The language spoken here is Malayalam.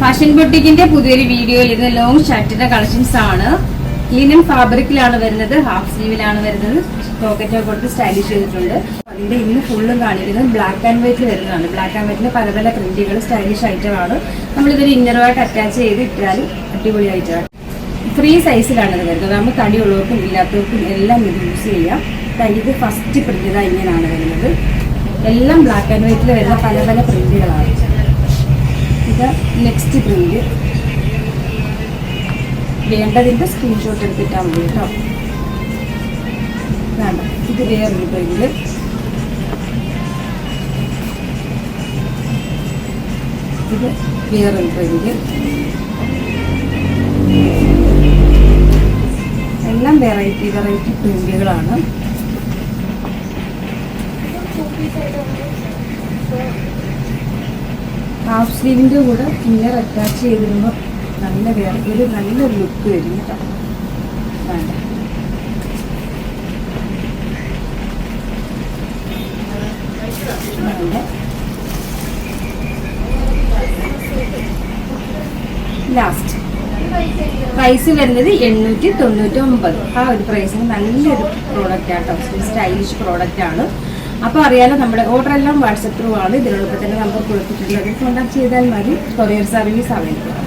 ഫാഷൻ ബൊട്ടിക്കിന്റെ പുതിയൊരു വീഡിയോയിൽ ഇത് ലോങ് ഷർട്ടിന്റെ കളക്ഷൻസ് ആണ്. ലിനൻ ഫാബ്രിക്കിലാണ് വരുന്നത്, ഹാഫ് സ്ലീവിലാണ് വരുന്നത്, പോക്കറ്റ് കൊടുത്ത് സ്റ്റൈലിഷ് ചെയ്തിട്ടുണ്ട്. അതിന്റെ ഇന്ന് ഫുള്ളും കാണിക്കുന്നത് ബ്ലാക്ക് ആൻഡ് വൈറ്റിൽ വരുന്നതാണ്. ബ്ലാക്ക് ആൻഡ് വൈറ്റിൽ പല പല പ്രിന്റുകൾ സ്റ്റൈലിഷ് ഐറ്റമാണ്. നമ്മളിതൊരു ഇന്നറുമായിട്ട് അറ്റാച്ച് ചെയ്ത് ഇട്ടാലും അടിപൊളി ഐറ്റമാണ്. ഫ്രീ സൈസിലാണ് ഇത് വരുന്നത്. നമ്മൾ തടിയുള്ളവർക്കും ഇല്ലാത്തവർക്കും എല്ലാം ഇത് യൂസ് ചെയ്യാം. ഇത് ഫസ്റ്റ് പ്രിന്റ് ഇതാ ഇങ്ങനെയാണ് വരുന്നത്. എല്ലാം ബ്ലാക്ക് ആൻഡ് വൈറ്റിൽ വരുന്ന പല പല പ്രിന്റുകളാണ്. ഇത് നെക്സ്റ്റ് പ്രിന്റ്. വേണ്ടതിന്റെ സ്ക്രീൻഷോട്ട് എടുത്തിട്ടാൽ മതി കേട്ടോ. വേണ്ട, ഇത് വേറൊരു പ്രിന്റ്. ഇത് വേറൊരു പ്രിന്റ്. എല്ലാം വെറൈറ്റി വെറൈറ്റി പ്രിന്റുകളാണ്. ഹാഫ് സ്ലീവിൻ്റെ കൂടെ ഇന്നർ അറ്റാച്ച് ചെയ്തിരുമ്പോൾ നല്ലൊരു ലുക്ക് വരും കേട്ടോ. വേണ്ട, ലാസ്റ്റ് പ്രൈസ് വരുന്നത് 899. ആ ഒരു പ്രൈസിന് നല്ലൊരു പ്രോഡക്റ്റ് ആട്ടോ. സ്റ്റൈലിഷ് പ്രോഡക്റ്റ് ആണ്. അപ്പോൾ അറിയാലോ, നമ്മുടെ ഓർഡർ എല്ലാം വാട്സപ്പ് ത്രൂ ആണ്. ഇതിനോടൊപ്പം തന്നെ നമ്പർ കൊടുത്തിട്ടുള്ളത് കോൺടാക്ട് ചെയ്താൽ മതി. കൊറിയർ സർവീസ് അവൈലബിൾ ആണ്.